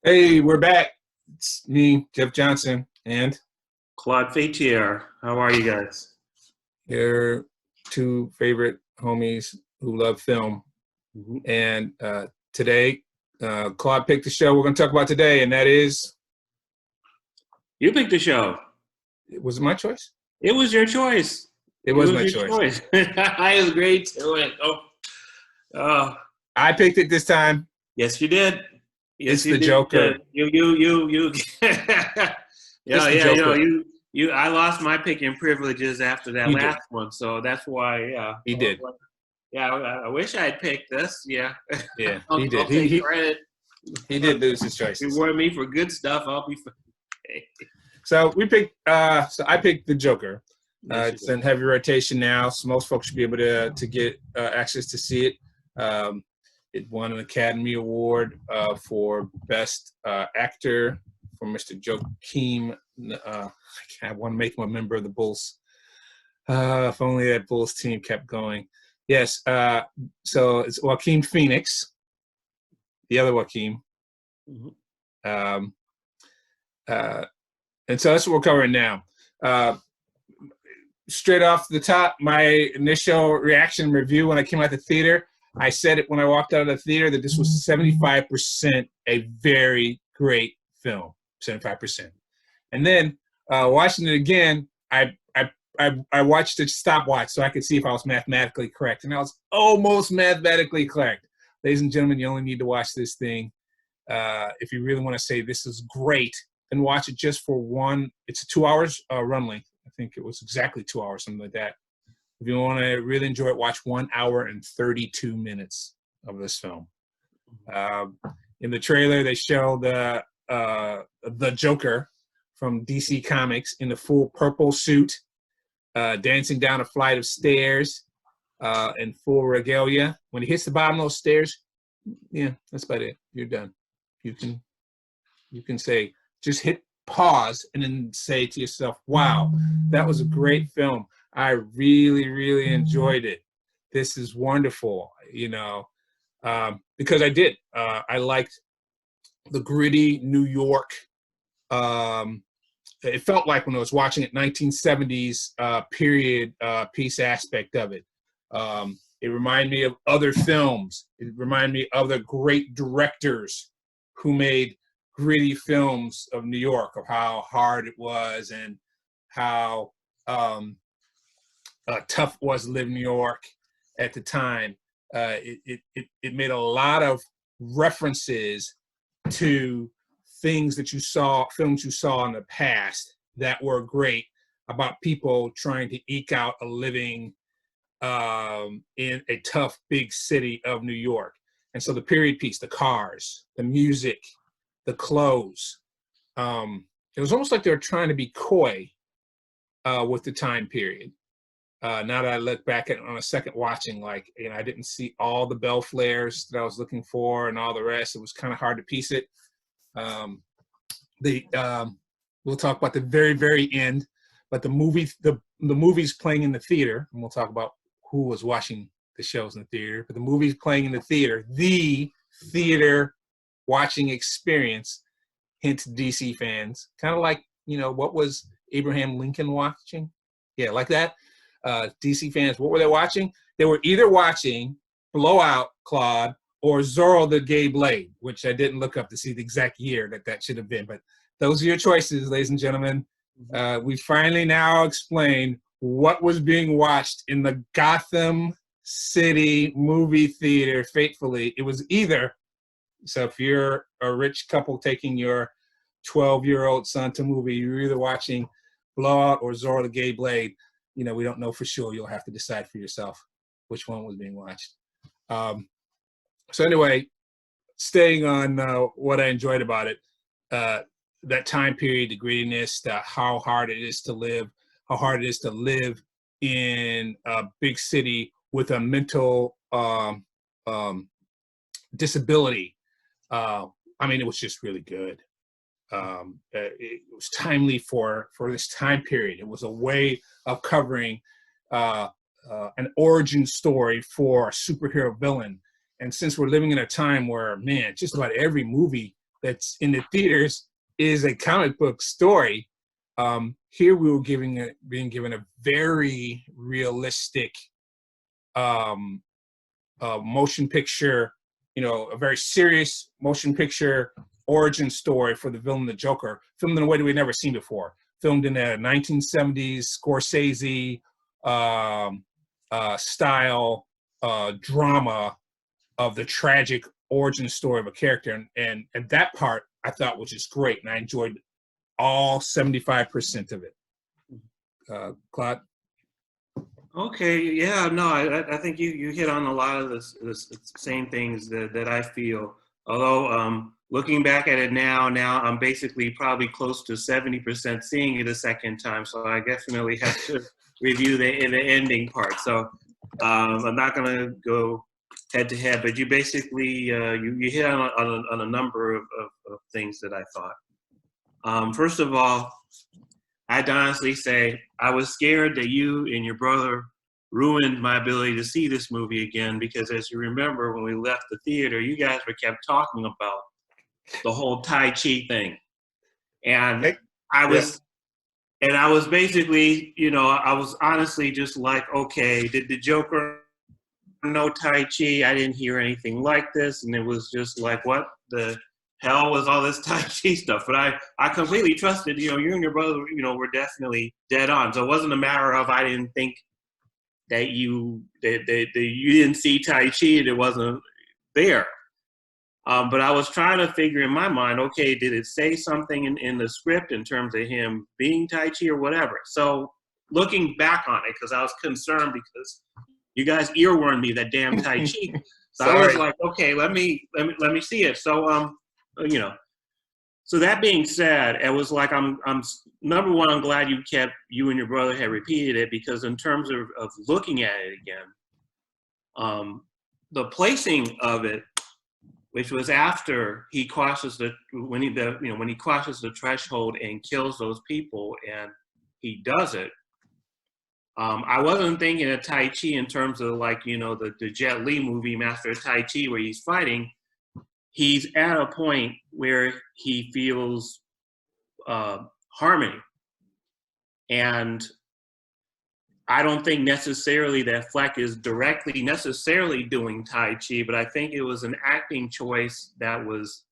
Hey, we're back. It's me, Jeff Johnson, and Claude Faitier. How are you guys? your two favorite homies who love film. Mhm. And today, Claude picked the show we're going to talk about today, and that is, You picked the show. was it my choice? It was your choice. It It was was my your choice. choice. I agreed to it. Oh, I picked it this time. yes, you did. Yes, It's you the did. Joker. You. It's Yeah, the yeah. Joker. You. I lost my picking privileges after that He did. last one, so that's why. Yeah. He did. Yeah. I wish I had picked this. Yeah. Yeah, he I'll did. take credit. He did lose his choices. Reward me for good stuff. I'll be. So we picked. So I picked the Joker. Yes, you It's did. in heavy rotation now, so most folks should be able to get access to see it. Um, it won an Academy Award for Best Actor for Mr. Joaquin. I want to make him a member of the Bulls. If only that Bulls team kept going. Yes. So it's Joaquin Phoenix, the other Joaquin. Mhm. Um, uh, and so that's what we're covering now. Straight off the top, my initial reaction review when I came out the theater, I said it when I walked out of the theater that this was 75% a very great film, 75%. And then watching it again, I watched the stopwatch so I could see if I was mathematically correct, and I was almost mathematically correct. Ladies and gentlemen, you only need to watch this thing if you really want to say this is great. Then watch it just for one. It's a 2 hours run length. I think it was exactly 2 hours, something like that. If you want to really enjoy it, watch 1 hour and 32 minutes of this film. In the trailer, they show the Joker from DC Comics in the full purple suit, dancing down a flight of stairs in full regalia. When he hits the bottom of those stairs, yeah, that's about it. You're done. You can say, just hit pause and then say to yourself, wow, that was a great film. I really, really enjoyed it. This is wonderful, because I did. I liked the gritty New York. It felt like when I was watching it, 1970s period piece aspect of it. It reminded me of other films. It reminded me of the great directors who made gritty films of New York, of how hard it was and how tough it was to live in New York at the time. It made a lot of references to things that you saw, films you saw in the past that were great about people trying to eke out a living in a tough big city of New York. And so the period piece, the cars, the music, the clothes, it was almost like they were trying to be coy with the time period. Now that I look back at on a second watching, I didn't see all the bell flares that I was looking for and all the rest. It was kind of hard to piece it. Um, the We'll talk about the very, very end, but the movies playing in the theater, and we'll talk about who was watching the shows in the theater. But the movies playing in the theater watching experience. Hint DC fans, kind of like what was Abraham Lincoln watching? Yeah, like that. DC fans, what were they watching? They were either watching Blowout Claude or Zorro the Gay Blade, which I didn't look up to see the exact year that should have been. But those are your choices, ladies and gentlemen. We finally now explained what was being watched in the Gotham City movie theater faithfully. It was either, so if you're a rich couple taking your 12-year-old son to a movie, you're either watching Blowout or Zorro the Gay Blade. We don't know for sure. You'll have to decide for yourself which one was being watched. So anyway, staying on what I enjoyed about it, that time period, the grittiness, how hard it is to live in a big city with a mental disability. It was just really good. It was timely for this time period. It was a way of covering an origin story for a superhero villain. And since we're living in a time where, man, just about every movie that's in the theaters is a comic book story. Here we were being given a very realistic motion picture, a very serious motion picture origin story for the villain, the Joker, filmed in a way that we'd never seen before. Filmed in a 1970s Scorsese style drama of the tragic origin story of a character. And that part I thought was just great. And I enjoyed all 75% of it. Claude? Okay, yeah, no, I think you hit on a lot of the same things that I feel. Although looking back at it now I'm basically probably close to 70% seeing it a second time, so I definitely have to review the ending part. So I'm not gonna go head to head, but you basically you hit on a number of things that I thought. First of all, I'd honestly say I was scared that you and your brother ruined my ability to see this movie again, because as you remember, when we left the theater, you guys were kept talking about the whole Tai Chi thing. And I was basically, I was honestly just like, okay, did the Joker know Tai Chi? I didn't hear anything like this. And it was just like, what the hell was all this Tai Chi stuff? But I completely trusted, you and your brother, were definitely dead on. So it wasn't a matter of I didn't think that you didn't see Tai Chi and it wasn't there. But I was trying to figure in my mind, okay, did it say something in the script in terms of him being Tai Chi or whatever? So looking back on it, because I was concerned because you guys earwormed me that damn Tai Chi. So I was like, okay, let me see it. So so that being said, it was like I'm number one, I'm glad you and your brother had repeated it, because in terms of looking at it again, the placing of it, which was after he crosses when he crosses the threshold and kills those people, and he does it. I wasn't thinking of Tai Chi in terms of the Jet Li movie Master of Tai Chi, where he's fighting. He's at a point where he feels harmony. And I don't think necessarily that Fleck is directly necessarily doing Tai Chi, but I think it was an acting choice that was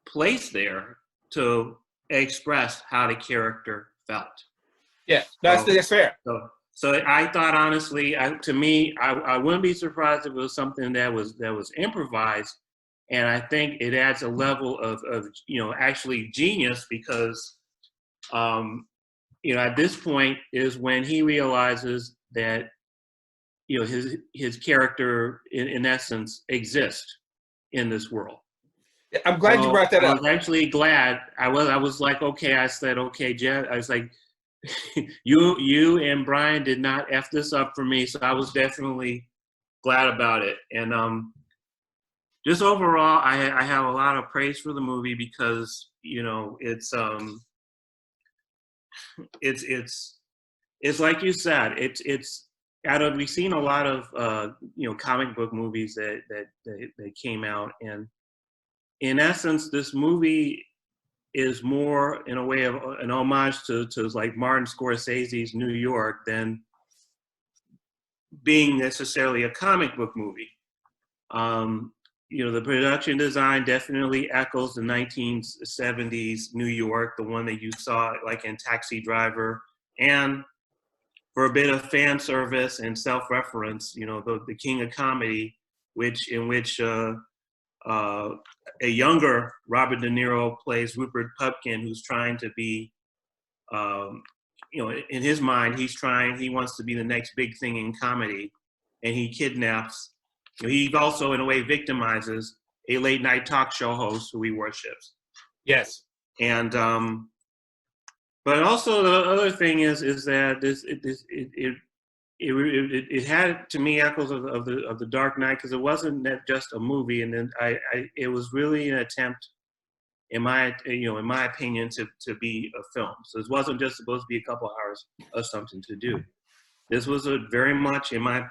placed there to express how the character felt. Yeah, that's fair. So I thought, honestly, to me, I wouldn't be surprised if it was something that was improvised, and I think it adds a level of actually genius, because at this point is when he realizes that his character in essence exists in this world. I'm glad you brought that up. I was actually glad. I was like, okay. I said, okay, Jeff. I was like, you and Brian did not F this up for me, so I was definitely glad about it. And just overall, I have a lot of praise for the movie, because it's like you said, it's we've seen a lot of comic book movies that came out, and in essence, this movie is more in a way of an homage to like Martin Scorsese's New York than being necessarily a comic book movie. The production design definitely echoes the 1970s New York, the one that you saw like in Taxi Driver, and for a bit of fan service and self-reference, the King of Comedy, in which a younger Robert De Niro plays Rupert Pupkin, who's trying to be, in his mind, he wants to be the next big thing in comedy, and he kidnaps, he also in a way victimizes a late night talk show host who he worships. Yes. And, but also the other thing is that it had, to me, echoes of the Dark Knight, because it wasn't just a movie, and then it was really an attempt, in my opinion, to be a film. So it wasn't just supposed to be a couple hours of something to do. This was a very much, in my,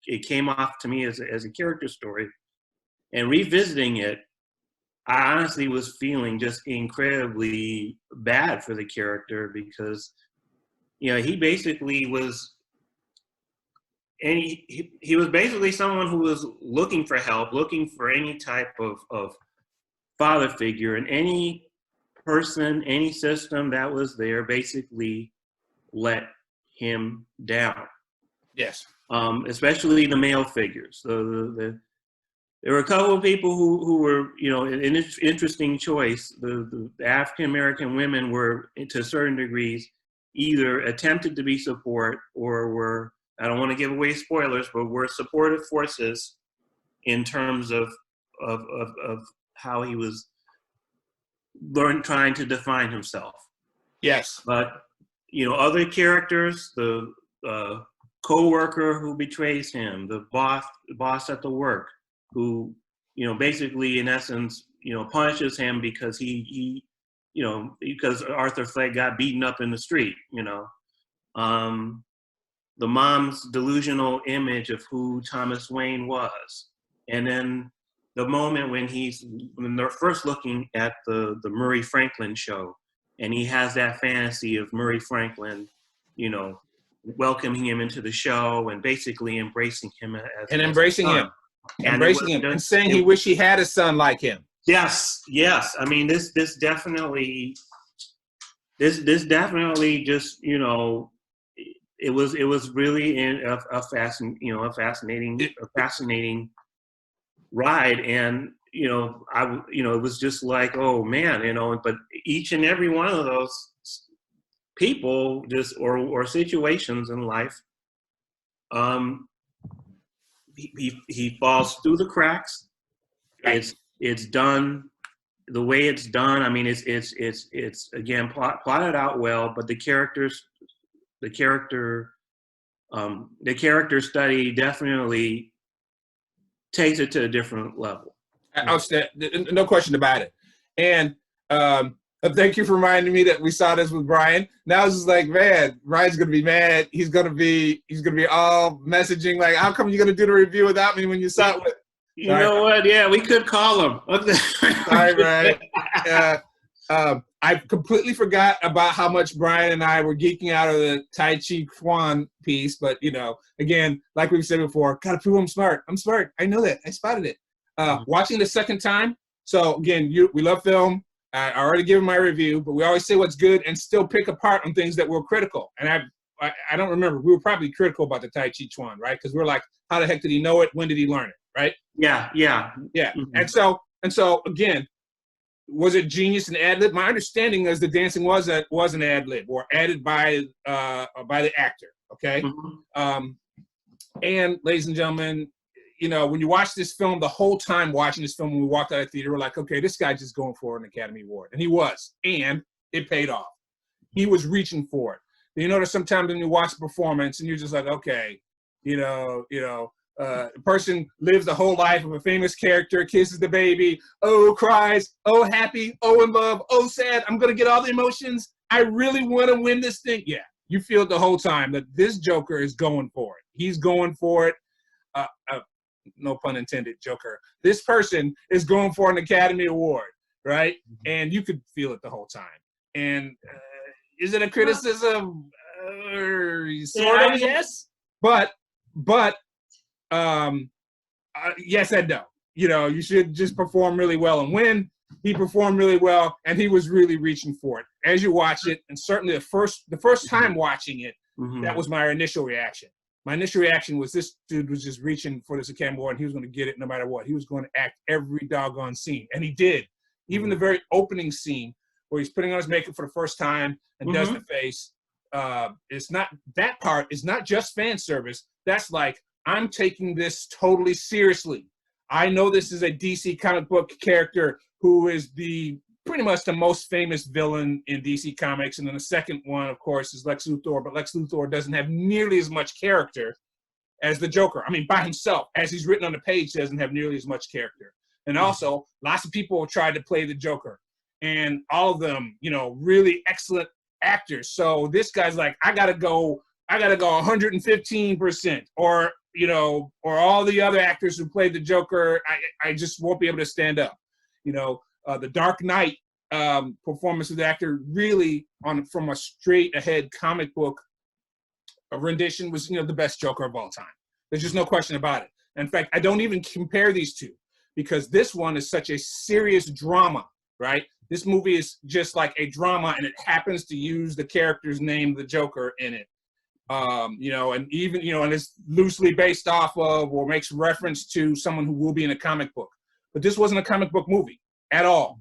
it came off to me as a character story, And revisiting it, I honestly was feeling just incredibly bad for the character because, he basically was, and he was basically someone who was looking for help, looking for any type of father figure, and any person, any system that was there basically let him down. Yes. Especially the male figures. There were a couple of people who were, an interesting choice. The African American women were, to certain degrees, either attempted to be support or were, I don't want to give away spoilers, but were supportive forces in terms of how he was trying to define himself. Yes. But, other characters, the co-worker who betrays him, the boss at the work, who, basically in essence, punishes him because because Arthur Fleck got beaten up in the street, the mom's delusional image of who Thomas Wayne was. And then the moment when they're first looking at the Murray Franklin show, and he has that fantasy of Murray Franklin, welcoming him into the show and basically embracing him embracing him. Embracing him and saying he wished he had a son like him. Yes. I mean, this definitely just, it was really a fascinating ride. And, it was just like, oh man, but each and every one of those people or situations in life, he falls through the cracks. It's done the way it's done. I mean, it's again plotted out well, but the character study definitely takes it to a different level. No question about it. And thank you for reminding me that we saw this with Brian. Now it's just like, man, Brian's gonna be mad. He's gonna be all messaging like, how come you're gonna do the review without me when you saw it with? You know what? Yeah, we could call him. Sorry, Brian. I completely forgot about how much Brian and I were geeking out of the Tai Chi Chuan piece, but again, like we've said before, gotta prove I'm smart. I'm smart. I know that. I spotted it. Watching the second time. So again, we love film. I already given my review, but we always say what's good and still pick apart on things that we're critical. And I don't remember. We were probably critical about the Tai Chi Chuan, right? Because we're like, how the heck did he know it? When did he learn it? Right? Yeah. Mm-hmm. And so again, was it genius and ad lib? My understanding is the dancing was an ad lib or added by the actor. Okay. Mm-hmm. And ladies and gentlemen, when you watch this film, the whole time watching this film, when we walked out of the theater, we're like, okay, this guy's just going for an Academy Award. And he was. And it paid off. He was reaching for it. There's sometimes when you watch a performance and you're just like, okay, a person lives the whole life of a famous character, kisses the baby, oh, cries, oh, happy, oh, in love, oh, sad. I'm going to get all the emotions. I really want to win this thing. Yeah, you feel it the whole time that this Joker is going for it. He's going for it. No pun intended, Joker. This person is going for an Academy Award, right? And you could feel it the whole time. And is it a criticism? Sort of, yes. But yes and no. You should just perform really well and win. He performed really well, and he was really reaching for it. As you watch it, and certainly the first time watching it, that was my initial reaction. My initial reaction was this dude was just reaching for this Academy Award, and he was going to get it no matter what. He was going to act every doggone scene, and he did. Even the very opening scene where he's putting on his makeup for the first time and does the face. It's not that part is not just fan service. That's like, I'm taking this totally seriously. I know this is a DC comic book character who is pretty much the most famous villain in DC Comics. And then the second one, of course, is Lex Luthor. But Lex Luthor doesn't have nearly as much character as the Joker. I mean, by himself, as he's written on the page, doesn't have nearly as much character. And also, lots of people tried to play the Joker. And all of them, really excellent actors. So this guy's like, I gotta go 115%. Or you know, or all the other actors who played the Joker, I just won't be able to stand up. You know, the Dark Knight performance of the actor really from a straight ahead comic book rendition was, you know, the best Joker of all time. There's just no question about it. In fact, I don't even compare these two because this one is such a serious drama, right? This movie is just like a drama, and it happens to use the character's name, the Joker, in it. You know, and even, you know, and it's loosely based off of or makes reference to someone who will be in a comic book. But this wasn't a comic book movie at all.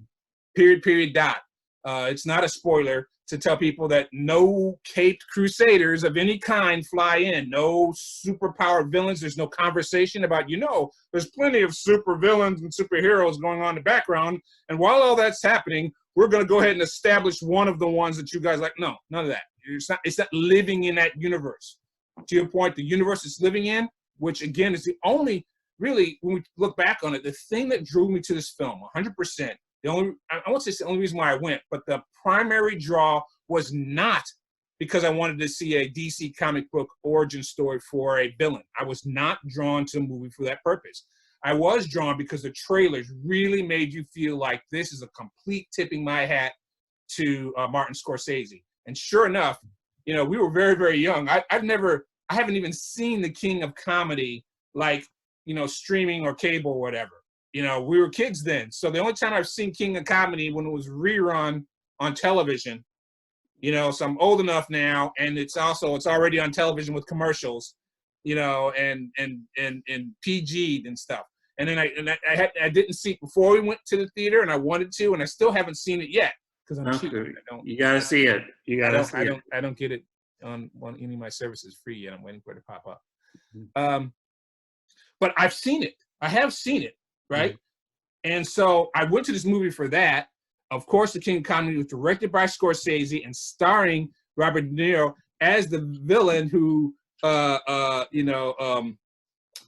Period, dot. It's not a spoiler to tell people that no caped crusaders of any kind fly in. No superpowered villains. There's no conversation about, you know, there's plenty of super villains and superheroes going on in the background. And while all that's happening, we're going to go ahead and establish one of the ones that you guys like. No, none of that. It's not living in that universe. To your point, the universe it's living in, which again is the only, really, when we look back on it, the thing that drew me to this film, 100%, I won't say it's the only reason why I went, but the primary draw was not because I wanted to see a DC comic book origin story for a villain. I was not drawn to the movie for that purpose. I was drawn because the trailers really made you feel like this is a complete tipping my hat to Martin Scorsese. And sure enough, you know, we were very, very young. I haven't even seen the king of comedy, like, you know, streaming or cable or whatever. You know, we were kids then. So the only time I've seen King of Comedy when it was rerun on television, you know, so I'm old enough now, and it's already on television with commercials, you know, and PG'd and stuff. And then I didn't see it before we went to the theater, and I wanted to, and I still haven't seen it yet because I'm cheap. You gotta see it. I don't get it on any of my services free yet. I'm waiting for it to pop up. But I've seen it. I have seen it. Right? Mm-hmm. And so I went to this movie for that. Of course, The King of Comedy was directed by Scorsese and starring Robert De Niro as the villain who, you know,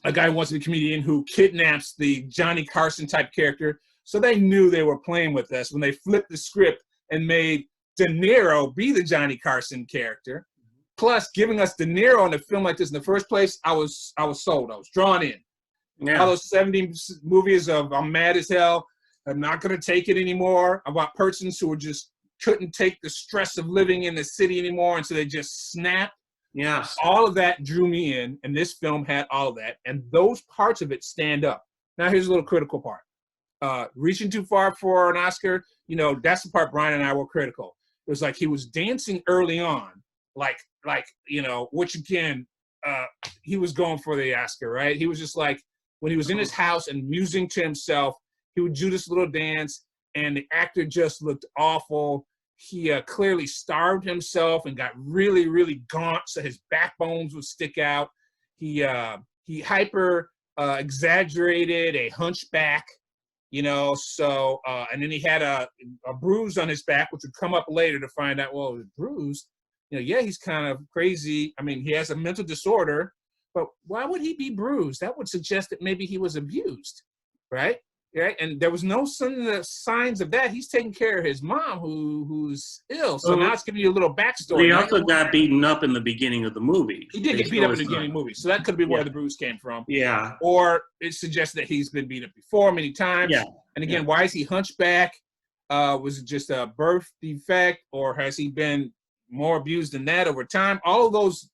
a guy who wants to be a comedian who kidnaps the Johnny Carson type character. So they knew they were playing with us when they flipped the script and made De Niro be the Johnny Carson character. Plus, giving us De Niro in a film like this in the first place, I was sold. I was drawn in. Yeah. All those 70 movies of I'm mad as hell, I'm not going to take it anymore, about persons who just couldn't take the stress of living in the city anymore, and so they just snapped. Yes. All of that drew me in, and this film had all of that, and those parts of it stand up. Now here's a little critical part. Reaching too far for an Oscar, you know, that's the part Brian and I were critical. It was like he was dancing early on, like you know, which again, he was going for the Oscar, right? He was just like, when he was in his house and musing to himself, he would do this little dance, and the actor just looked awful. He clearly starved himself and got really, really gaunt, so his backbones would stick out. He hyper exaggerated a hunchback, you know. So and then he had a bruise on his back, which would come up later to find out. Well, it was bruised. You know, yeah, he's kind of crazy. I mean, he has a mental disorder. But why would he be bruised? That would suggest that maybe he was abused, right? Right? And there was no signs of that. He's taking care of his mom, who's ill. So now it's giving you a little backstory. He also got beaten up in the beginning of the movie. He did get beat up in the beginning of the movie. So that could be where the bruise came from. Yeah. Or it suggests that he's been beat up before many times. Yeah. And again, why is he hunchback? Was it just a birth defect? Or has he been more abused than that over time? All of those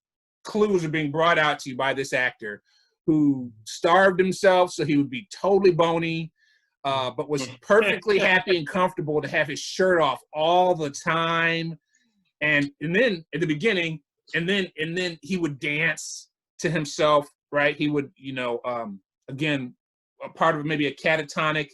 clues are being brought out to you by this actor who starved himself so he would be totally bony, but was perfectly happy and comfortable to have his shirt off all the time. And then at the beginning, and then he would dance to himself, right? He would, you know, again, a part of maybe a catatonic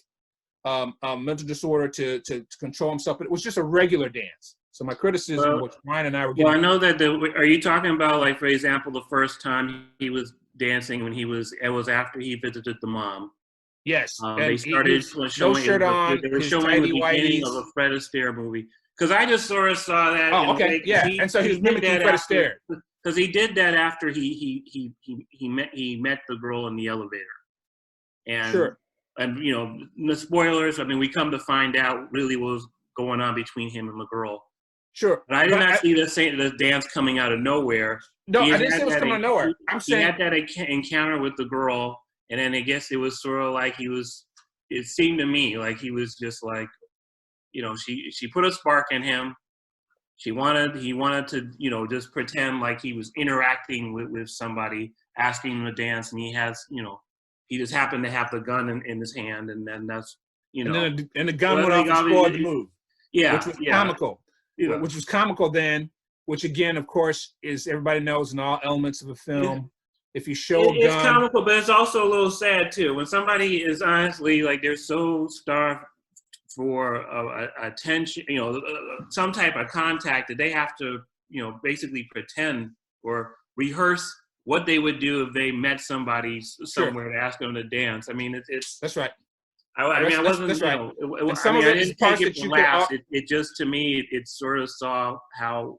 mental disorder to control himself, but it was just a regular dance. So my criticism, which Ryan and I were getting. Well, I know that. Are you talking about, like, for example, the first time he was dancing when it was after he visited the mom? Yes. They started showing no shirt on. They were showing the beginning of a Fred Astaire movie. Because I just sort of saw that. Oh, okay. Yeah. And so he was mimicking Fred Astaire. Because he did that after he met the girl in the elevator. And, sure. And, you know, the spoilers. I mean, we come to find out really what was going on between him and the girl. Sure. But I did not see the dance coming out of nowhere. No, He I didn't had say it was that coming out of nowhere. I'm He saying had that encounter with the girl, and then I guess it was sort of like it seemed to me like he was just like, she put a spark in him. He wanted to, just pretend like he was interacting with somebody, asking him to dance, and he just happened to have the gun in his hand, and then that's, and the gun went off and spoiled the move. Yeah, which was comical. Yeah. Which was comical then, which again, of course, is everybody knows in all elements of a film. If you show a gun, it's comical, but it's also a little sad too. When somebody is honestly like they're so starved for attention, some type of contact, that they have to, basically pretend or rehearse what they would do if they met somebody somewhere to ask them to dance. I mean, it's that's right. I mean, I wasn't. That's right. I mean, I didn't take it for laughs. It just, to me, it sort of saw how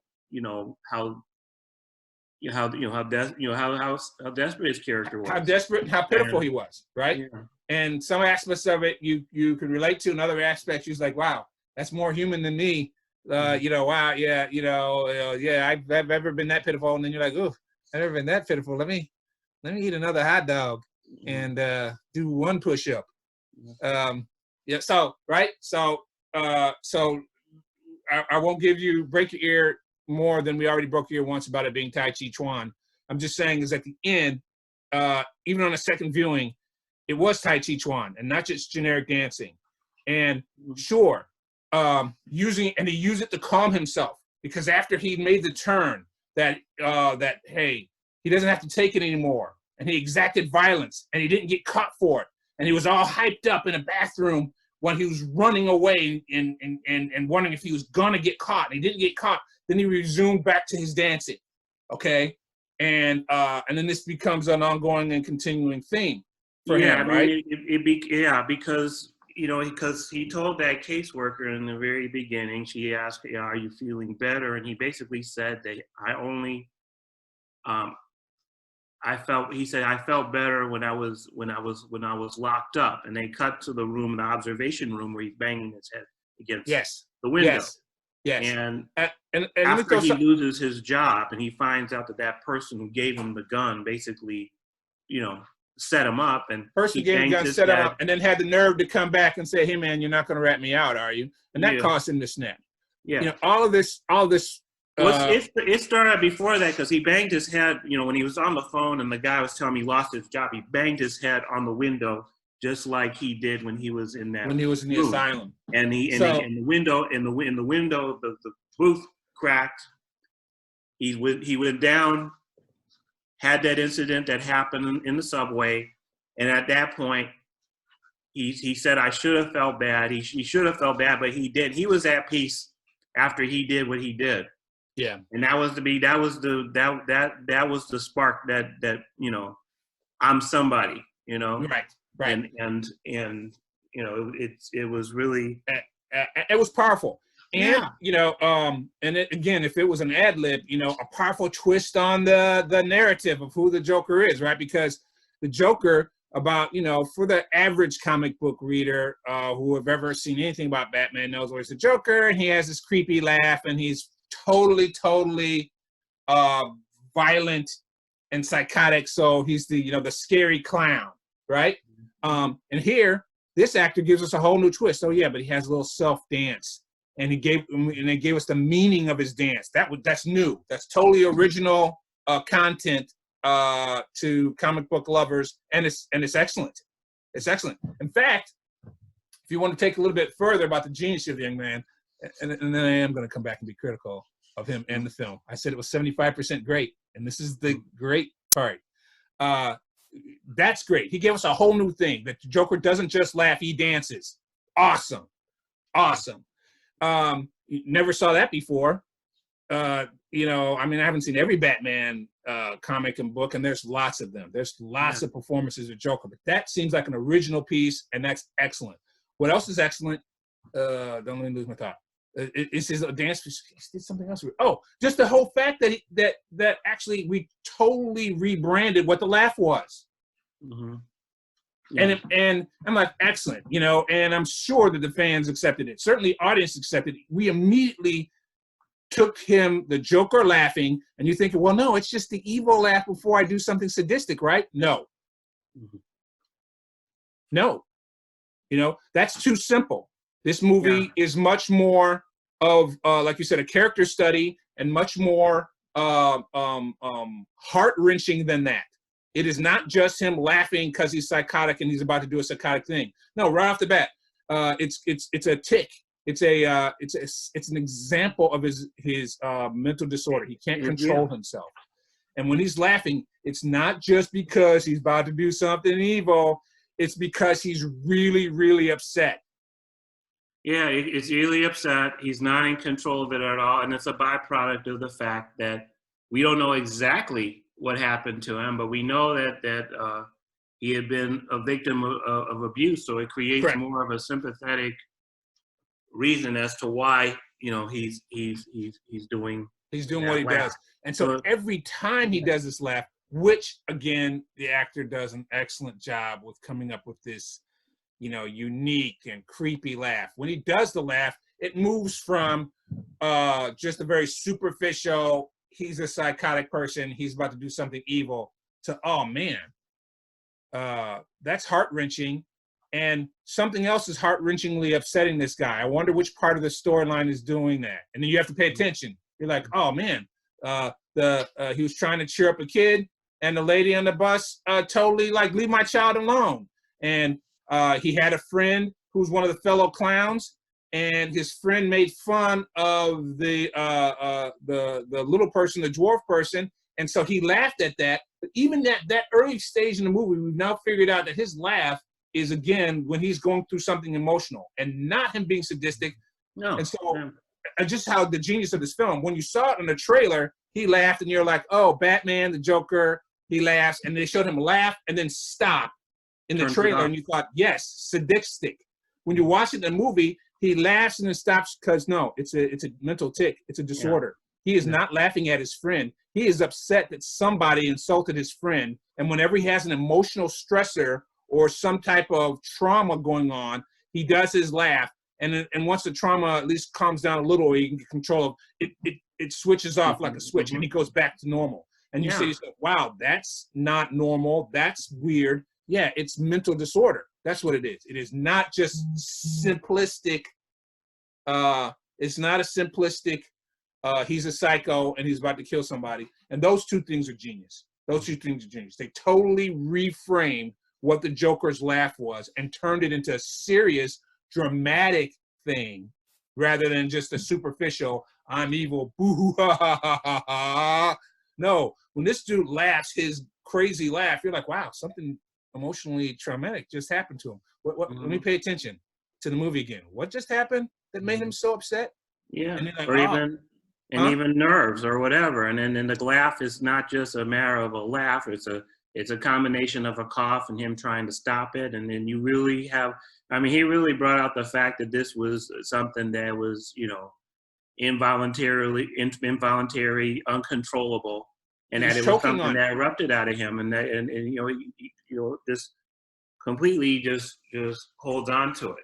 desperate his character was. How desperate and how pitiful he was, right? Yeah. And some aspects of it you can relate to, and other aspects you're like, wow, that's more human than me. Wow, yeah, I've ever been that pitiful, and then you're like, ooh, I've never been that pitiful. Let me eat another hot dog and do one push-up. So right, so I won't break your ear more than we already broke your ear once about it being Tai Chi Chuan. I'm just saying is at the end, even on a second viewing, it was Tai Chi Chuan and not just generic dancing. And sure, he used it to calm himself, because after he made the turn that hey, he doesn't have to take it anymore, and he exacted violence and he didn't get caught for it, and he was all hyped up in a bathroom when he was running away and wondering if he was gonna get caught, and he didn't get caught. Then he resumed back to his dancing, okay, and then this becomes an ongoing and continuing theme for him, right? Because he told that caseworker in the very beginning. She asked, "Are you feeling better?" And he basically said that I felt better when I was locked up. And they cut to the room, the observation room, where he's banging his head against the window. Yes. And after he loses his job and he finds out that person who gave him the gun basically, set him up, and person gave him the gun, set him up, and then had the nerve to come back and say, "Hey man, you're not going to rat me out, are you?" And that caused him to snap. Yeah. All of this. Well, it started before that, because he banged his head, when he was on the phone and the guy was telling me he lost his job. He banged his head on the window, just like he did when he was in that. When he was in the asylum. And the window, the booth cracked. He went down, had that incident that happened in the subway, and at that point, he said, "I should have felt bad." He should have felt bad, but he did. He was at peace after he did what he did. Yeah. And that was the spark that I'm somebody, Right. And it was really it was powerful. And again, if it was an ad lib, a powerful twist on the narrative of who the Joker is, right? Because the Joker, about for the average comic book reader who have ever seen anything about Batman, knows where he's the Joker, and he has this creepy laugh, and he's totally violent and psychotic. So he's the scary clown, right? And here, this actor gives us a whole new twist. Oh yeah, but he has a little self dance. And they gave us the meaning of his dance. That's new. That's totally original content to comic book lovers, and it's excellent. It's excellent. In fact, if you want to take a little bit further about the genius of the young man, and then I am going to come back and be critical of him and the film. I said it was 75% great, and this is the great part. That's great. He gave us a whole new thing, that the Joker doesn't just laugh; he dances. Awesome. Never saw that before. I haven't seen every Batman comic and book, and there's lots of them. There's lots of performances of Joker, but that seems like an original piece, and that's excellent. What else is excellent? Don't let me lose my thought. It's his dance. He did something else. Oh, just the whole fact that actually we totally rebranded what the laugh was. Mm-hmm. Yeah. And I'm like, excellent, and I'm sure that the fans accepted it. Certainly, audience accepted it. We immediately took him, the Joker laughing, and you think, well, no, it's just the evil laugh before I do something sadistic, right? No. No. You know, that's too simple. This movie is much more of, like you said, a character study and much more heart-wrenching than that. It is not just him laughing because he's psychotic and he's about to do a psychotic thing. No, right off the bat, it's a tick. It's an example of his mental disorder. He can't control himself. And when he's laughing, it's not just because he's about to do something evil. It's because he's really, really upset. Yeah, it's really upset. He's not in control of it at all. And it's a byproduct of the fact that we don't know exactly what happened to him, but we know that he had been a victim of abuse. So it creates more of a sympathetic reason as to why, you know, he's doing what he does. And so every time he does this laugh, which again, the actor does an excellent job with coming up with this, you know, unique and creepy laugh. When he does the laugh, it moves from just a very superficial, he's a psychotic person, he's about to do something evil, to, oh man, that's heart-wrenching. And something else is heart-wrenchingly upsetting this guy. I wonder which part of the storyline is doing that. And then you have to pay attention. You're like, oh man, he was trying to cheer up a kid, and the lady on the bus totally like, leave my child alone. And he had a friend who's one of the fellow clowns, and his friend made fun of the little person, the dwarf person, and so he laughed at that. But even that early stage in the movie, we've now figured out that his laugh is, again, when he's going through something emotional and not him being sadistic. No. And so just how the genius of this film, when you saw it in the trailer, he laughed and you're like, oh, Batman, the Joker, he laughs, and they showed him laugh and then stop in the trailer, and you thought, yes, sadistic. When you watch it in the movie, he laughs and then stops because no, it's a mental tick. It's a disorder. He is not laughing at his friend. He is upset that somebody insulted his friend. And whenever he has an emotional stressor or some type of trauma going on, he does his laugh. And once the trauma at least calms down a little, he can get control of it. It switches off like a switch, and he goes back to normal. And you say to yourself, wow, that's not normal. That's weird. Yeah, it's mental disorder. That's what it is. It is not just simplistic. It's not a simplistic, he's a psycho and he's about to kill somebody. And those two things are genius. They totally reframed what the Joker's laugh was and turned it into a serious, dramatic thing rather than just a superficial, I'm evil, boo, ha, ha, ha, ha, ha. No, when this dude laughs, his crazy laugh, you're like, wow, something emotionally traumatic just happened to him. Let me pay attention to the movie again. What just happened that made him so upset? Yeah, and like, or even nerves or whatever. And then the laugh is not just a matter of a laugh. It's a combination of a cough and him trying to stop it. And then you really have, I mean, he really brought out the fact that this was something that was, you know, involuntary, uncontrollable, and that it was something that erupted out of him, and you know, this completely just holds on to it.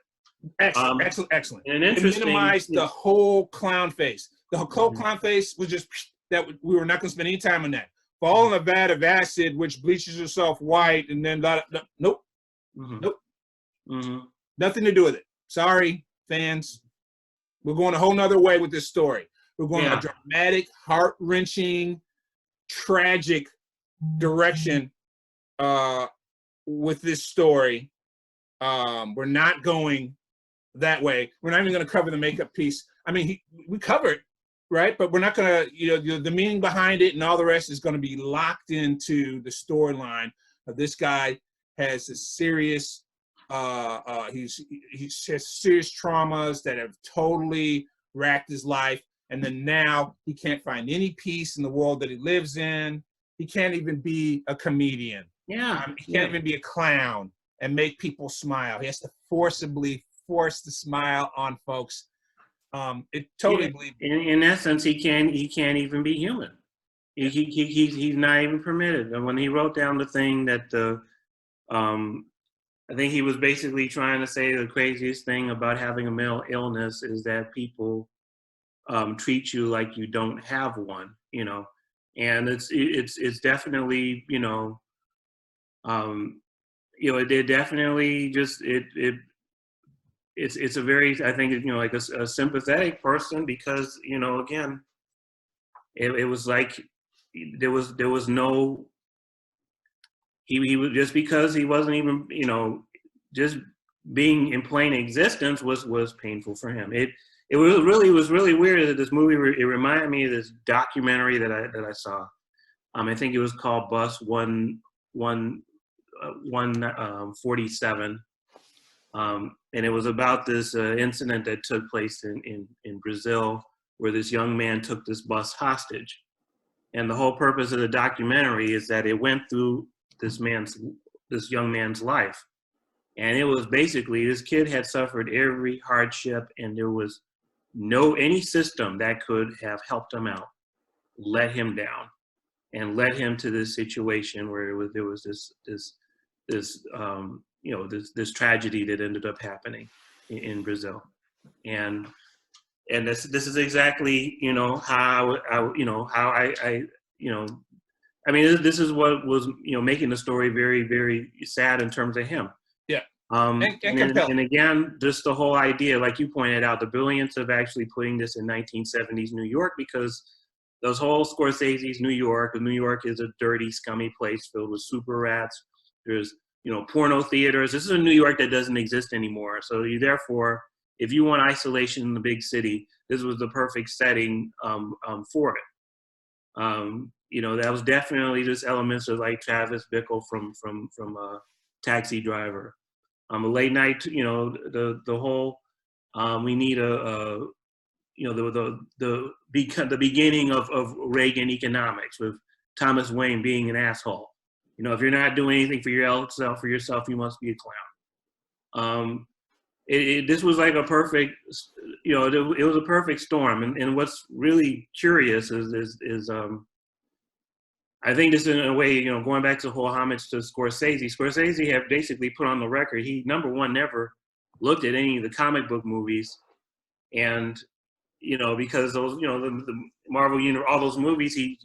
Excellent. And interesting, it minimized the whole clown face. The whole clown face was just that we were not going to spend any time on that. Fall in a vat of acid, which bleaches yourself white, and then nope, nothing to do with it. Sorry, fans. We're going a whole nother way with this story. We're going a dramatic, heart-wrenching, tragic direction with this story. We're not going that way. We're not even going to cover the makeup piece. I mean, we covered, right? But we're not going to, you know, the meaning behind it and all the rest is going to be locked into the storyline of this guy has a serious, he has serious traumas that have totally racked his life. And then now he can't find any peace in the world that he lives in. He can't even be a comedian. He can't even be a clown and make people smile. He has to forcibly force the smile on folks. It totally in essence, he can't even be human. He's not even permitted. And when he wrote down the thing that I think he was basically trying to say the craziest thing about having a mental illness is that people treat you like you don't have one, and it's definitely, it definitely just it's a very, I think, like a sympathetic person, because, again, it was like there was no, he was, just because he wasn't even, just being in plain existence was painful for him. It was really weird that this movie, it reminded me of this documentary that I saw. I think it was called Bus 147. And it was about this incident that took place in Brazil, where this young man took this bus hostage. And the whole purpose of the documentary is that it went through this young man's life. And it was basically, this kid had suffered every hardship, and there was any system that could have helped him out let him down and led him to this situation where there was this tragedy that ended up happening in Brazil. And this is exactly, how I mean, this is what was, making the story very, very sad in terms of him. Yeah. And again, just the whole idea, like you pointed out, the brilliance of actually putting this in 1970s New York, because those whole Scorsese's New York is a dirty, scummy place filled with super rats. There's, porno theaters. This is a New York that doesn't exist anymore. So therefore, if you want isolation in the big city, this was the perfect setting for it. That was definitely just elements of like Travis Bickle from Taxi Driver. A late night, the whole we need the beginning of Reagan economics, with Thomas Wayne being an asshole. If you're not doing anything for yourself, you must be a clown. This was like a perfect, it was a perfect storm. And what's really curious is I think this, in a way, going back to the whole homage to Scorsese had basically put on the record, he, number one, never looked at any of the comic book movies. And, because those, the Marvel universe, all those movies, he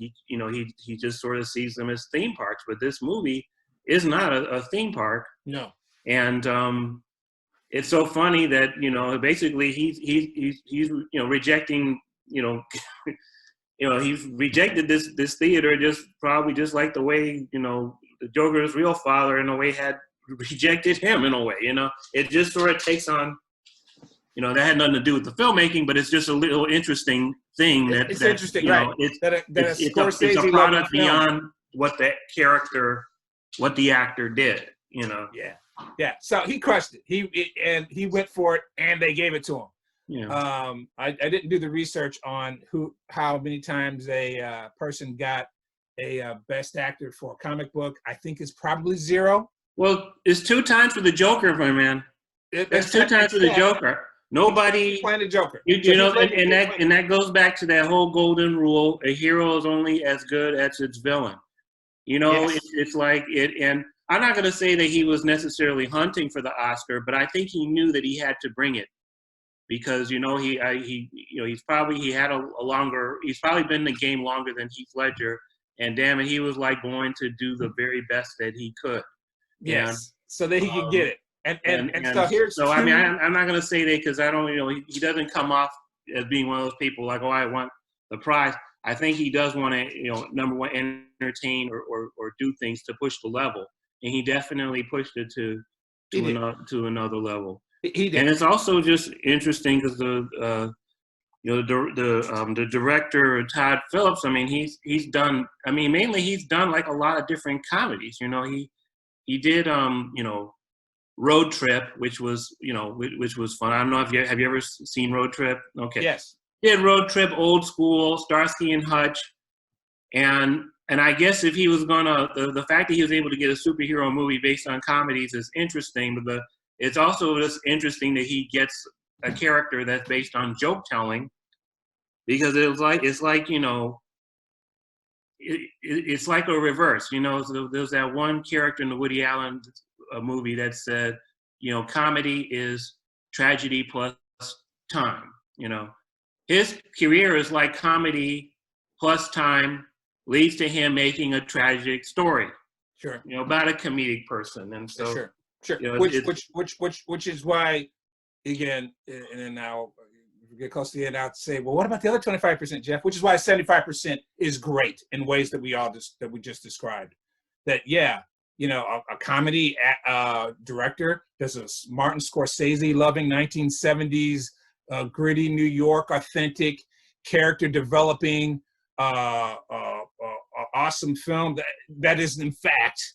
just sort of sees them as theme parks. But this movie is not a theme park. No. And it's so funny that, basically he's rejecting, he's rejected this theater probably just like the way, the Joker's real father in a way had rejected him in a way, It just sort of takes on, that had nothing to do with the filmmaking, but it's just a little interesting thing it's interesting, right? It's Scorsese a product beyond what the actor did, Yeah. So he crushed it. He went for it, and they gave it to him. Yeah. I didn't do the research on how many times a person got a best actor for a comic book. I think it's probably 0. Well, it's 2 times for the Joker, my man. That's 2 times for the Joker. Nobody playing the Joker. And that goes back to that whole golden rule: a hero is only as good as its villain. Yes. It's like it. And I'm not going to say that he was necessarily hunting for the Oscar, but I think he knew that he had to bring it. Because he's probably been in the game longer than Heath Ledger, and damn it, he was like going to do the very best that he could. Yes, so that he could get it. And so here's. So I mean, I'm not gonna say that because I don't, he doesn't come off as being one of those people like, oh, I want the prize. I think he does want to, number one, entertain or do things to push the level, and he definitely pushed it to another level. He did. And it's also just interesting because the director Todd Phillips, I mean, he's done like a lot of different comedies. He did Road Trip, which was fun. I don't know if have you ever seen Road Trip? Okay. Yes. He did Road Trip, Old School, Starsky and Hutch, and I guess if he was gonna, the fact that he was able to get a superhero movie based on comedies is interesting, but it's also just interesting that he gets a character that's based on joke telling, because it's like it's like a reverse. So there's that one character in the Woody Allen movie that said, comedy is tragedy plus time. his career is like comedy plus time leads to him making a tragic story. Sure. You know, about a comedic person, and so Sure. Sure. You know, Which is why, again, and then now we get close to the end, I'll say, well, what about the other 25%, Jeff? Which is why 75% is great in ways that we just described. That, yeah, you know, a comedy director does a Martin Scorsese loving 1970s gritty New York, authentic, character developing, awesome film that is in fact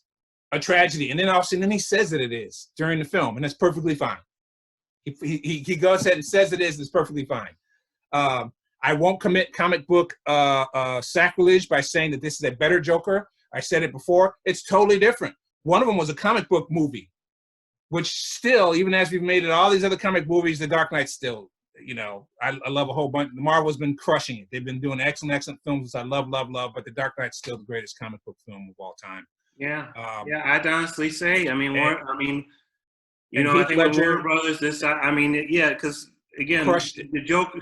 a tragedy. And then all of a sudden, he says that it is during the film, and that's perfectly fine. He goes ahead and says it is, and it's perfectly fine. I won't commit comic book sacrilege by saying that this is a better Joker. I said it before. It's totally different. One of them was a comic book movie, which still, even as we've made it all these other comic movies, The Dark Knight still, you know, I love a whole bunch. Marvel's been crushing it. They've been doing excellent films I love, but The Dark Knight's still the greatest comic book film of all time. Yeah, I'd honestly say. I mean, you know, I think Ledger, Warner Brothers. Because again, the Joker.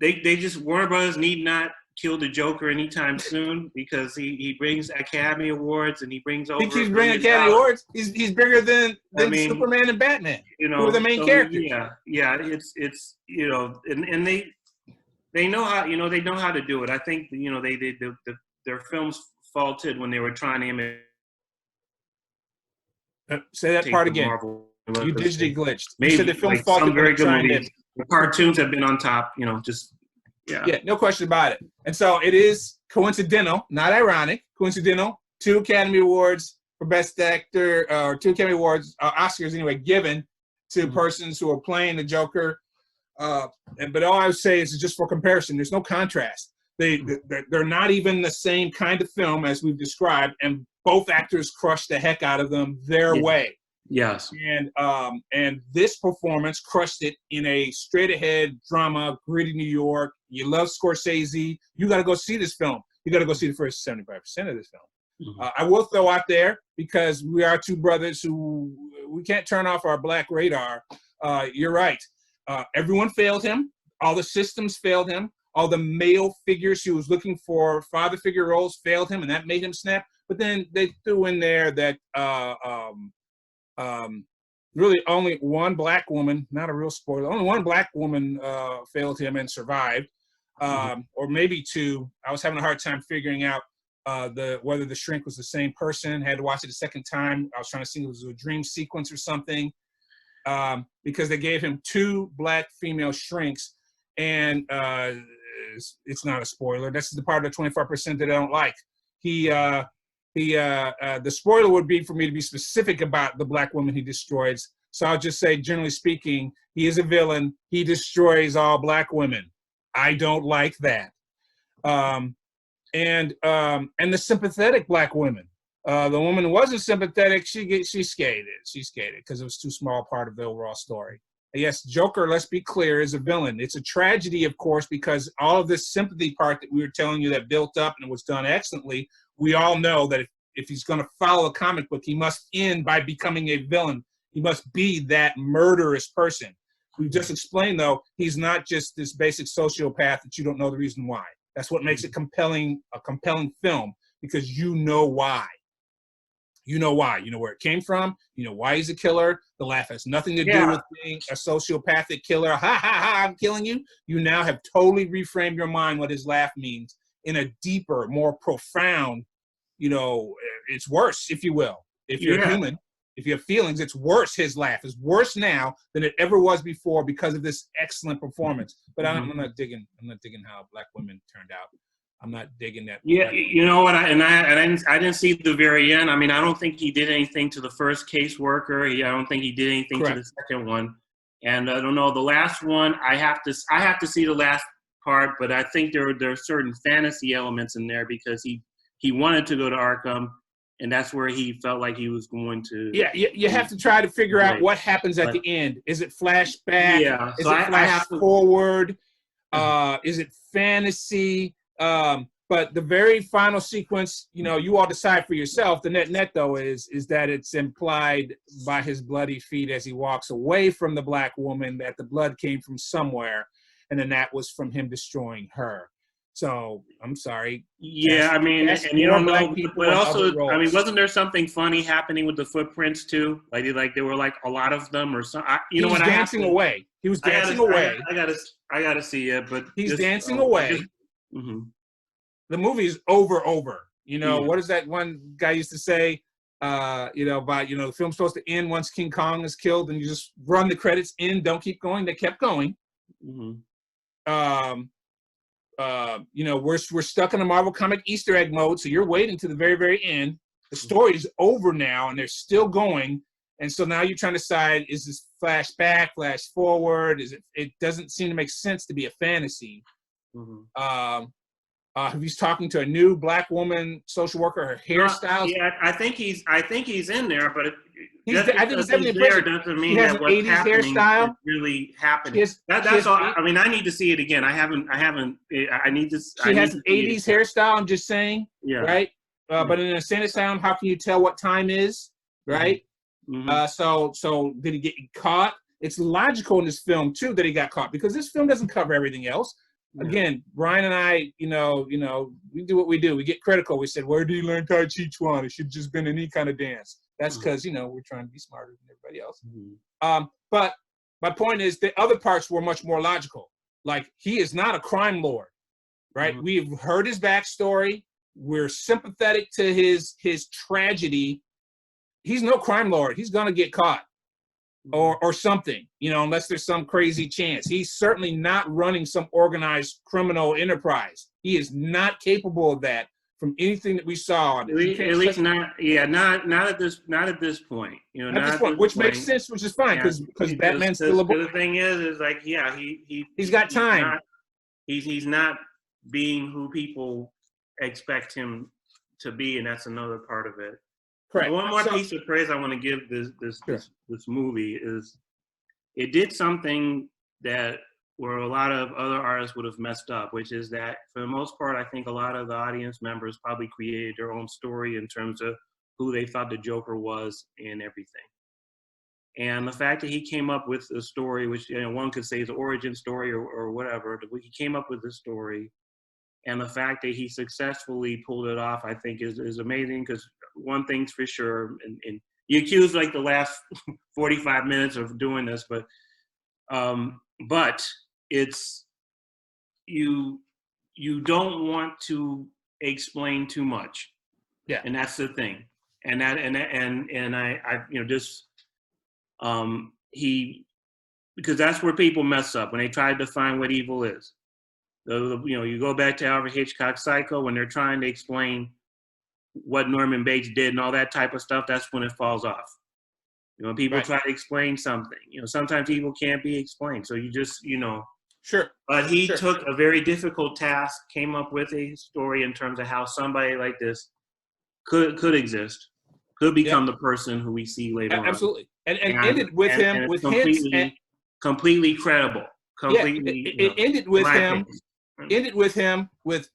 They just Warner Brothers need not kill the Joker anytime soon because he brings Academy Awards and he brings over. I think he's bringing Academy Awards. He's bigger than Superman and Batman. You know, who are the main characters. Yeah. It's you know, and they know how they know how to do it. I think their films faltered when they were trying to imitate. Say that part again. You digitally glitched. Maybe you said the film faltered. Some very good movies. The cartoons have been on top. You know, just yeah, no question about it. And so it is coincidental, not ironic. Coincidental. 2 Academy Awards for Best Actor, or 2 Academy Awards, Oscars anyway, given to persons who are playing the Joker. But all I would say is just for comparison. There's no contrast. They're not even the same kind of film as we've described, and both actors crushed the heck out of them their way. Yes. And this performance crushed it in a straight-ahead drama, gritty New York. You love Scorsese. You got to go see this film. You got to go see the first 75% of this film. Mm-hmm. I will throw out there, because we are 2 brothers who we can't turn off our black radar. You're right. Everyone failed him. All the systems failed him. All the male figures he was looking for, father figure roles, failed him, and that made him snap. But then they threw in there that really only one black woman, not a real spoiler, only one black woman failed him and survived, or maybe 2. I was having a hard time figuring out whether the shrink was the same person. Had to watch it a second time. I was trying to see if it was a dream sequence or something, because they gave him 2 black female shrinks, and it's not a spoiler. That's the part of the 25% that I don't like. The spoiler would be for me to be specific about the black woman he destroys. So I'll just say, generally speaking, he is a villain. He destroys all black women. I don't like that. And the sympathetic black women. The woman who wasn't sympathetic, she skated. She skated because it was too small a part of the overall story. Yes, Joker, let's be clear, is a villain. It's a tragedy, of course, because all of this sympathy part that we were telling you that built up and was done excellently, we all know that if he's going to follow a comic book, he must end by becoming a villain. He must be that murderous person. We've just explained, though, he's not just this basic sociopath that you don't know the reason why. That's what makes it a compelling film, because you know why. You know why. You know where it came from. You know why he's a killer. The laugh has nothing to do with being a sociopathic killer. Ha, ha, ha, I'm killing you. You now have totally reframed your mind what his laugh means in a deeper, more profound, it's worse, if you will. If you're human, if you have feelings, it's worse. His laugh is worse now than it ever was before because of this excellent performance. But I'm not digging how black women turned out. I'm not digging that. Yeah, you know what? I didn't see the very end. I mean, I don't think he did anything to the first caseworker. I don't think he did anything to the second one. And I don't know, the last one. I have to see the last part. But I think there are certain fantasy elements in there because he wanted to go to Arkham, and that's where he felt like he was going to. Yeah, you have to try to figure out what happens at the end. Is it flashback? Yeah. Is it flash forward? Is it fantasy? But the very final sequence, you all decide for yourself. The net though is that it's implied by his bloody feet as he walks away from the black woman that the blood came from somewhere. and then that was from him destroying her. So I'm sorry. Yeah, I mean, and you don't know, but also, I mean, wasn't there something funny happening with the footprints too? Like there were like a lot of them, or something. You know what? Dancing away. He was dancing away. I gotta see it, but he's dancing away. The movie's over. You know, what is that one guy used to say? The film's supposed to end once King Kong is killed, and you just run the credits in, don't keep going. They kept going. We're stuck in a Marvel comic Easter egg mode, so you're waiting to the very, very end. The story's over now, and they're still going. And so now you're trying to decide, is this flashback, flash forward? It doesn't seem to make sense to be a fantasy. He's talking to a new black woman social worker. Her hairstyle. Yeah, I think he's in there, but I think he's there doesn't mean that what's 80s happening hairstyle. is really happening. That's all. I mean, I need to see it again. I need to. She has an 80s hairstyle. I'm just saying. Yeah. Right. But in a insane asylum, how can you tell what time is? Right. So did he get caught? It's logical in this film too that he got caught, because this film doesn't cover everything else. Again, Brian and I, we do what we do. We get critical. We said, where do you learn Tai Chi Chuan? It should have just been any kind of dance. That's because, we're trying to be smarter than everybody else. But my point is the other parts were much more logical. Like, he is not a crime lord, right? We've heard his backstory. We're sympathetic to his tragedy. He's no crime lord. He's going to get caught. Or something, unless there's some crazy chance. He's certainly not running some organized criminal enterprise. He is not capable of that from anything that we saw. At least not at this point. At this point, which makes sense, which is fine, because Batman's still a boy. The thing is like, he's got time. He's not being who people expect him to be, and that's another part of it. Correct. One more piece of praise I want to give this movie is it did something that where a lot of other artists would have messed up, which is that for the most part, I think a lot of the audience members probably created their own story in terms of who they thought the Joker was and everything. And the fact that he came up with a story, which one could say is an origin story or whatever, he came up with a story. And the fact that he successfully pulled it off, I think, is amazing, because one thing's for sure, and you accuse like the last 45 minutes of doing this, but it's you don't want to explain too much. Yeah. And that's the thing. And because that's where people mess up when they try to define what evil is. You go back to Alfred Hitchcock's Psycho, when they're trying to explain what Norman Bates did and all that type of stuff, that's when it falls off. When people try to explain something, sometimes evil can't be explained. So you just, Sure. But he took a very difficult task, came up with a story in terms of how somebody like this could exist, could become the person who we see later on. Absolutely. And ended with him with completely credible. Completely. It ended with him. Ended with him with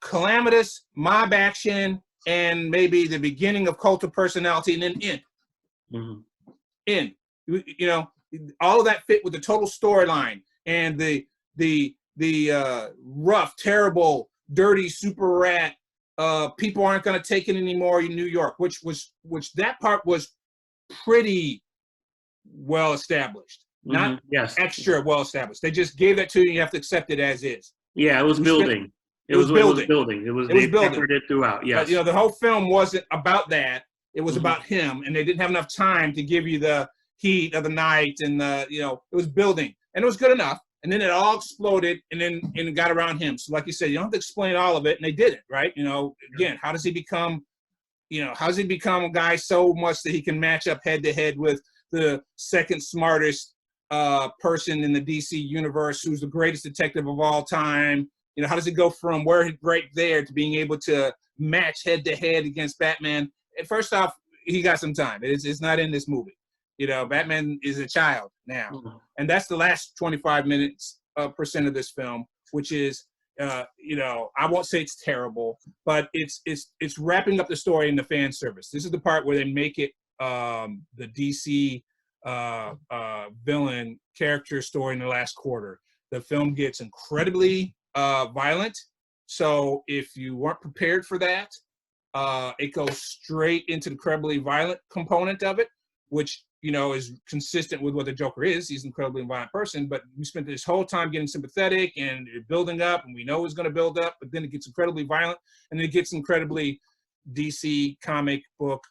calamitous mob action and maybe the beginning of cult of personality, and then end. All of that fit with the total storyline and the rough, terrible, dirty super rat. People aren't going to take it anymore in New York, which that part was pretty well established. Not extra well established. They just gave that to you. You have to accept it as is. Yeah, it was building. It was building. They peppered it throughout. Yes. But, the whole film wasn't about that. It was about him, and they didn't have enough time to give you the heat of the night, and it was building, and it was good enough. And then it all exploded, and it got around him. So, like you said, you don't have to explain all of it, and they did it right. Again, how does he become a guy so much that he can match up head to head with the second smartest person in the DC universe, who's the greatest detective of all time? How does it go from where right there to being able to match head to head against Batman? And first off, he got some time. It's not in this movie. Batman is a child now, and that's the last 25 minutes percent of this film, which is I won't say it's terrible, but it's wrapping up the story in the fan service. This is the part where they make it the DC villain character story in the last quarter. The film gets incredibly violent. So if you weren't prepared for that, it goes straight into the incredibly violent component of it, which, you know, is consistent with what the Joker is. He's an incredibly violent person, but we spent this whole time getting sympathetic and building up, and we know it's going to build up, but then it gets incredibly violent, and it gets incredibly DC comic book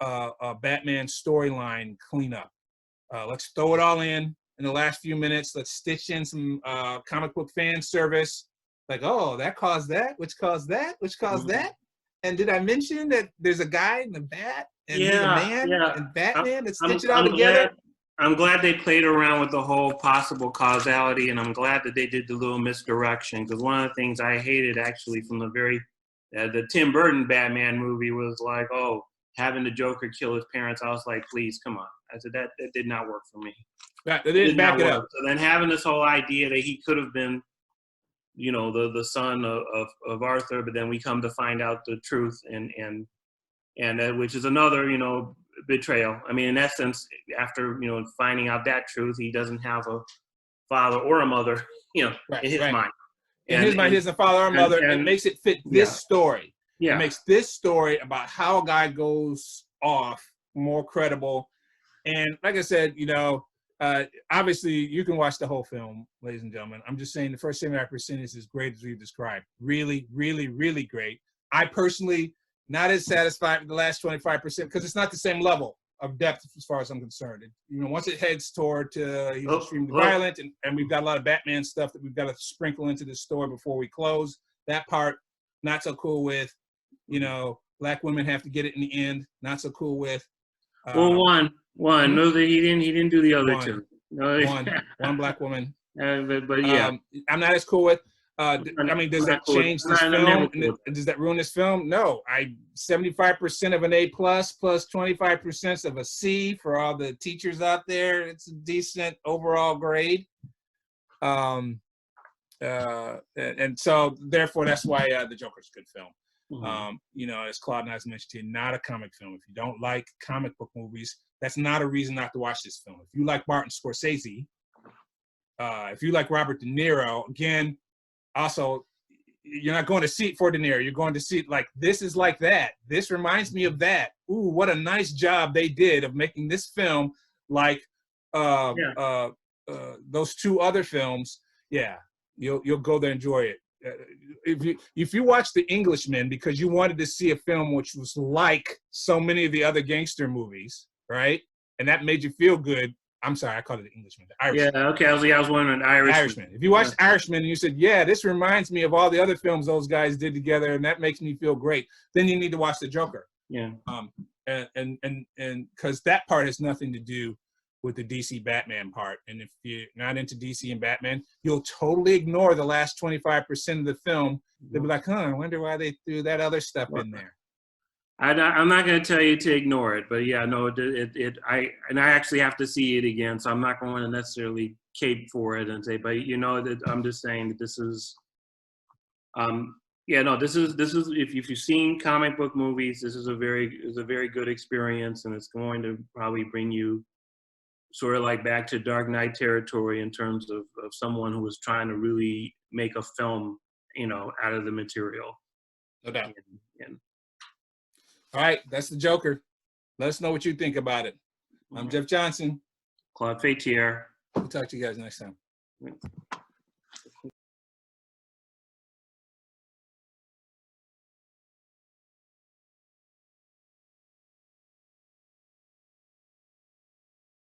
Batman storyline cleanup. Let's throw it all in the last few minutes. Let's stitch in some comic book fan service. Like, oh, that caused that, which caused that, which caused that. And did I mention that there's a guy in the bat and he's a man and Batman? Let's stitch it all together. I'm glad they played around with the whole possible causality, and I'm glad that they did the little misdirection, because one of the things I hated actually from the Tim Burton Batman movie was like, oh, having the Joker kill his parents. I was like, please, come on. I said, that did not work for me. Right, they didn't back it up. So then having this whole idea that he could have been, you know, the son of Arthur, but then we come to find out the truth, and which is another, you know, betrayal. I mean, in essence, after, you know, finding out that truth, he doesn't have a father or a mother, you know, in his mind. In his mind, he has a father or a mother, and it makes it fit this story. Yeah. It makes this story about how a guy goes off more credible. And like I said, you know, obviously you can watch the whole film, ladies and gentlemen. I'm just saying the first 75% is as great as we've described. Really, really, really great. I personally not as satisfied with the last 25% because it's not the same level of depth as far as I'm concerned. You know, once it heads toward he's extremely violent, and we've got a lot of Batman stuff that we've got to sprinkle into the story before we close. That part, not so cool with. You know, black women have to get it in the end. Not so cool with. Well, one. No, he didn't do the other two. No, one black woman. But yeah, I'm not as cool with. I mean, does that change this film? Does that ruin this film? No. 75% of an A plus 25% of a C for all the teachers out there. It's a decent overall grade. And so therefore, that's why the Joker's a good film. Mm-hmm. You know, as Claude has mentioned to you, not a comic film. If you don't like comic book movies, that's not a reason not to watch this film. If you like Martin Scorsese, if you like Robert De Niro, again, also, you're not going to see it for De Niro. You're going to see it like, this is like that. This reminds me of that. Ooh, what a nice job they did of making this film like those two other films. Yeah, you'll go there and enjoy it. If you watch The Englishman because you wanted to see a film which was like so many of the other gangster movies, right? And that made you feel good. I'm sorry, I called it The Englishman. The Irishman. Yeah, okay. I was wondering Irishman. If you watched Irishman and you said, yeah, this reminds me of all the other films those guys did together, and that makes me feel great, then you need to watch The Joker. Yeah. And because that part has nothing to do with the DC Batman part. And if you're not into DC and Batman, you'll totally ignore the last 25% of the film. They'll be like, I wonder why they threw that other stuff in there. I'm not going to tell you to ignore it, but yeah, no, I actually have to see it again, so I'm not going to necessarily cape for it and say, but you know, that I'm just saying that this is, this is if you've seen comic book movies, this is a very good experience, and it's going to probably bring you sort of like back to Dark Knight territory in terms of someone who was trying to really make a film, you know, out of the material. No doubt. All right, that's The Joker. Let us know what you think about it. I'm Jeff Johnson. Claude Faitier. We'll talk to you guys next time.